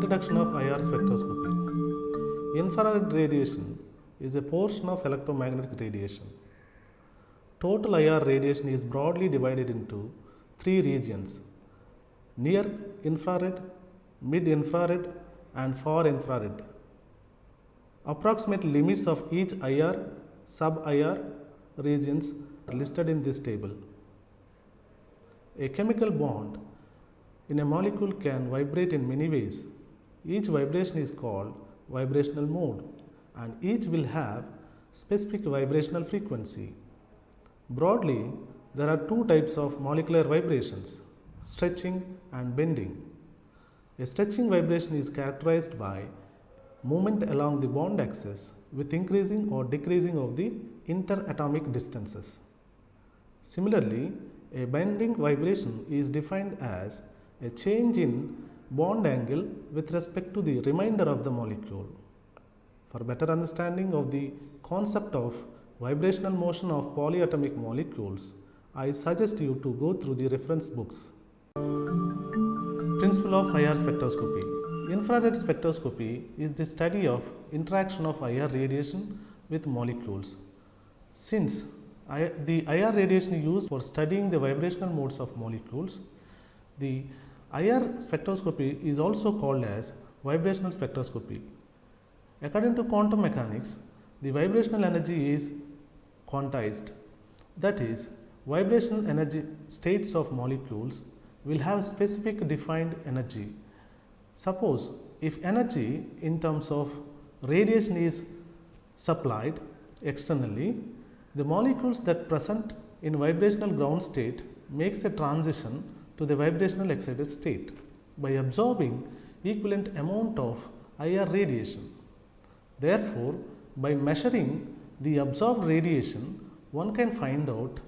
Introduction of IR spectroscopy. Infrared radiation is a portion of electromagnetic radiation. Total IR radiation is broadly divided into three regions: near infrared, mid infrared, and far infrared. Approximate limits of each IR, sub-IR regions are listed in this table. A chemical bond in a molecule can vibrate in many ways. Each vibration is called vibrational mode, and each will have specific vibrational frequency. Broadly, there are two types of molecular vibrations: stretching and bending. A stretching vibration is characterized by movement along the bond axis with increasing or decreasing of the interatomic distances. Similarly, a bending vibration is defined as a change in bond angle with respect to the remainder of the molecule. For better understanding of the concept of vibrational motion of polyatomic molecules, I suggest you to go through the reference books. Principle of IR spectroscopy. Infrared spectroscopy is the study of interaction of IR radiation with molecules. Since the IR radiation used for studying the vibrational modes of molecules, the IR spectroscopy is also called as vibrational spectroscopy. According to quantum mechanics, the vibrational energy is quantized. That is, vibrational energy states of molecules will have specific defined energy. Suppose if energy in terms of radiation is supplied externally, the molecules that present in vibrational ground state makes a transition to the vibrational excited state by absorbing equivalent amount of IR radiation. Therefore, by measuring the absorbed radiation, one can find out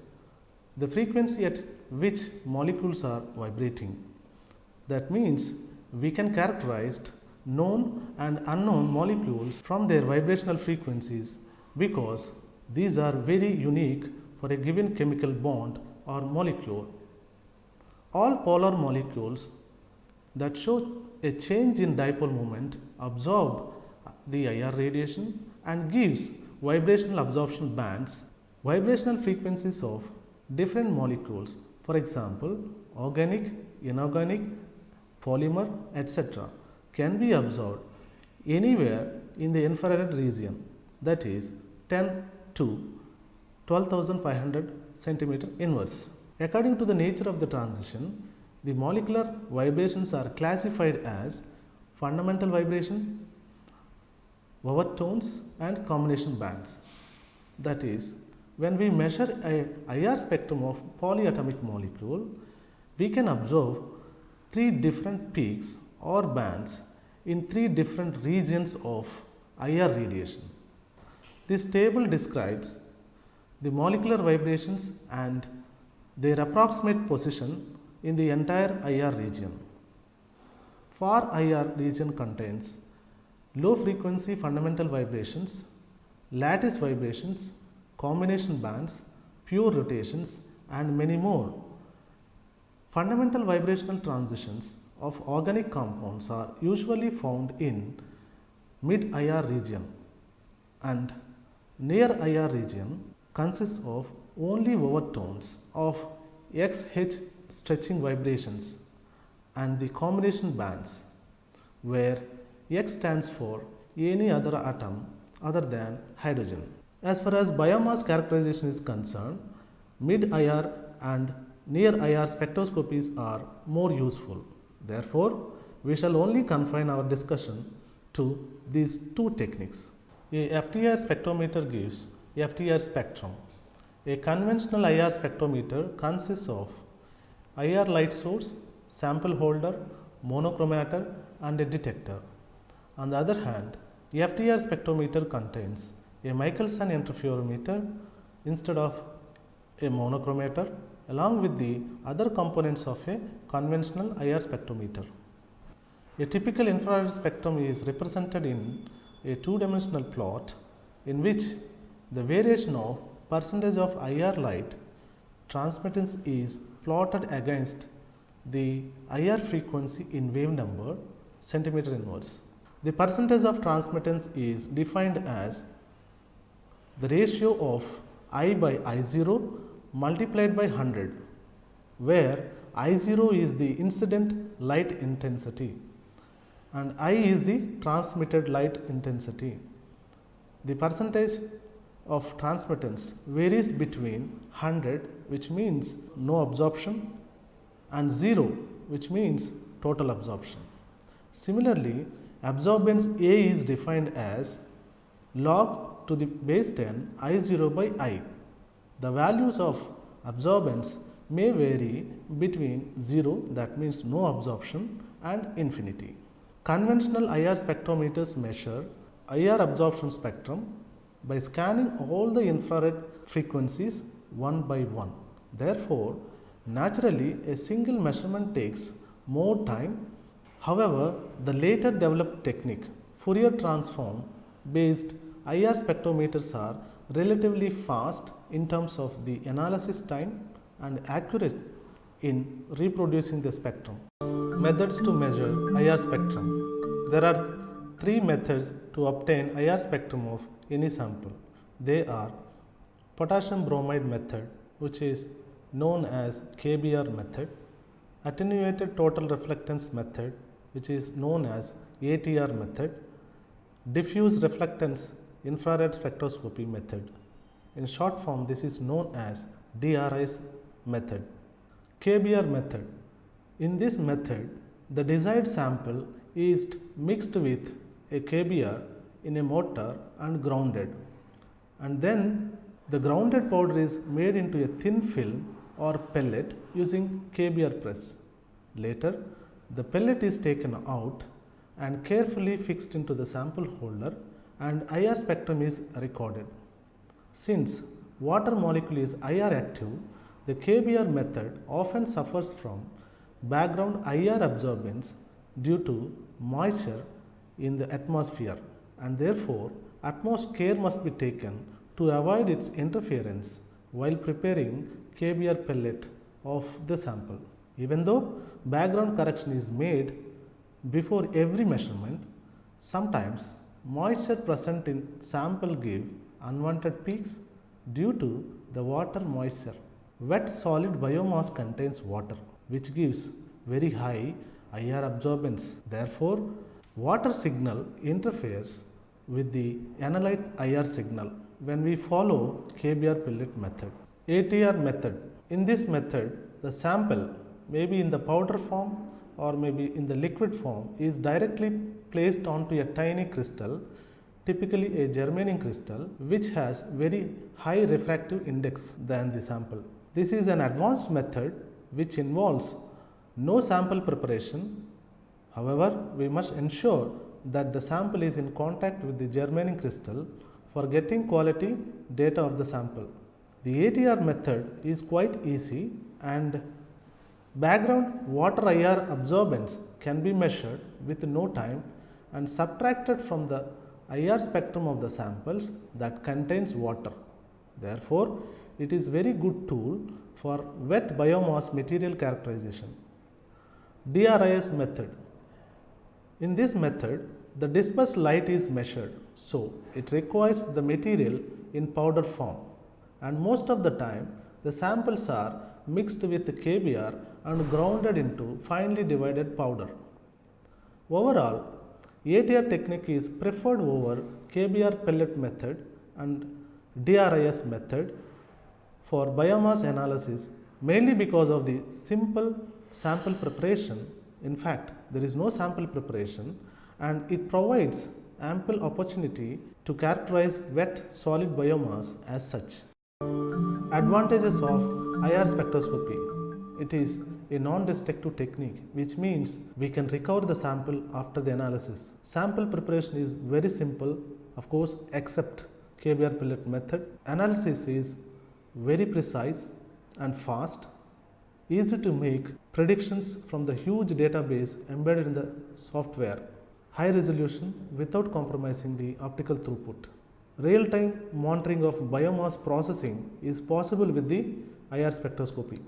the frequency at which molecules are vibrating. That means we can characterize known and unknown molecules from their vibrational frequencies, because these are very unique for a given chemical bond or molecule. All polar molecules that show a change in dipole moment absorb the IR radiation and gives vibrational absorption bands. Vibrational frequencies of different molecules, for example organic, inorganic, polymer, etc., can be observed anywhere in the infrared region, that is 10 to 12,500 centimeter inverse. According to the nature of the transition, the molecular vibrations are classified as fundamental vibration, overtones, and combination bands. That is, when we measure a IR spectrum of polyatomic molecule, we can observe three different peaks or bands in three different regions of IR radiation. This table describes the molecular vibrations and their approximate position in the entire IR region. Far IR region contains low frequency fundamental vibrations, lattice vibrations, combination bands, pure rotations, and many more. Fundamental vibrational transitions of organic compounds are usually found in mid IR region, and near IR region consists of only overtones of XH stretching vibrations and the combination bands, where X stands for any other atom other than hydrogen. As far as biomass characterization is concerned, mid IR and near IR spectroscopies are more useful. Therefore, we shall only confine our discussion to these two techniques. A FTIR spectrometer gives FTIR spectrum. A conventional IR spectrometer consists of IR light source, sample holder, monochromator, and a detector. On the other hand, FTIR spectrometer contains a Michelson interferometer instead of a monochromator, along with the other components of a conventional IR spectrometer. A typical infrared spectrum is represented in a two-dimensional plot in which the variation of percentage of IR light transmittance is plotted against the IR frequency in wave number centimeter inverse. The percentage of transmittance is defined as the ratio of I by I0 multiplied by 100, where I0 is the incident light intensity and I is the transmitted light intensity. The percentage of transmittance varies between 100, which means no absorption, and 0, which means total absorption. Similarly, absorbance A is defined as log to the base 10 I0 by I. The values of absorbance may vary between 0, that means no absorption, and infinity. Conventional IR spectrometers measure IR absorption spectrum by scanning all the infrared frequencies one by one. Therefore, naturally a single measurement takes more time. However, the later developed technique, Fourier transform based IR spectrometers, are relatively fast in terms of the analysis time and accurate in reproducing the spectrum. Methods to measure IR spectrum. There are three methods to obtain IR spectrum of any sample. They are potassium bromide method, which is known as KBR method, attenuated total reflectance method, which is known as ATR method, diffuse reflectance infrared spectroscopy method. In short form, this is known as DRI's method. KBR method. In this method, the desired sample is mixed with a KBR in a mortar and grounded, and then the grounded powder is made into a thin film or pellet using KBR press. Later, the pellet is taken out and carefully fixed into the sample holder, and IR spectrum is recorded. Since water molecule is IR active, the KBR method often suffers from background IR absorbance due to moisture in the atmosphere, and therefore utmost care must be taken to avoid its interference while preparing KBR pellet of the sample. Even though background correction is made before every measurement, sometimes moisture present in sample give unwanted peaks due to the water moisture. Wet solid biomass contains water, which gives very high IR absorbance. Therefore, water signal interferes with the analyte IR signal when we follow KBR pellet method. ATR method. In this method, the sample, maybe in the powder form or maybe in the liquid form, is directly placed onto a tiny crystal, typically a germanium crystal, which has very high refractive index than the sample. This is an advanced method which involves no sample preparation. However, we must ensure that the sample is in contact with the germanium crystal for getting quality data of the sample. The ATR method is quite easy, and background water IR absorbance can be measured with no time and subtracted from the IR spectrum of the samples that contains water. Therefore, it is very good tool for wet biomass material characterization. DRIS method. In this method, the dispersed light is measured, so it requires the material in powder form, and most of the time the samples are mixed with KBR and grounded into finely divided powder. Overall, ATR technique is preferred over KBR pellet method and DRIS method for biomass analysis, mainly because of the simple sample preparation. In fact, there is no sample preparation, and it provides ample opportunity to characterize wet solid biomass as such. Advantages of IR spectroscopy. It is a non-destructive technique, which means we can recover the sample after the analysis. Sample preparation is very simple, of course, except KBR pellet method. Analysis is very precise and fast, easy to make predictions from the huge database embedded in the software, high resolution without compromising the optical throughput. Real-time monitoring of biomass processing is possible with the IR spectroscopy.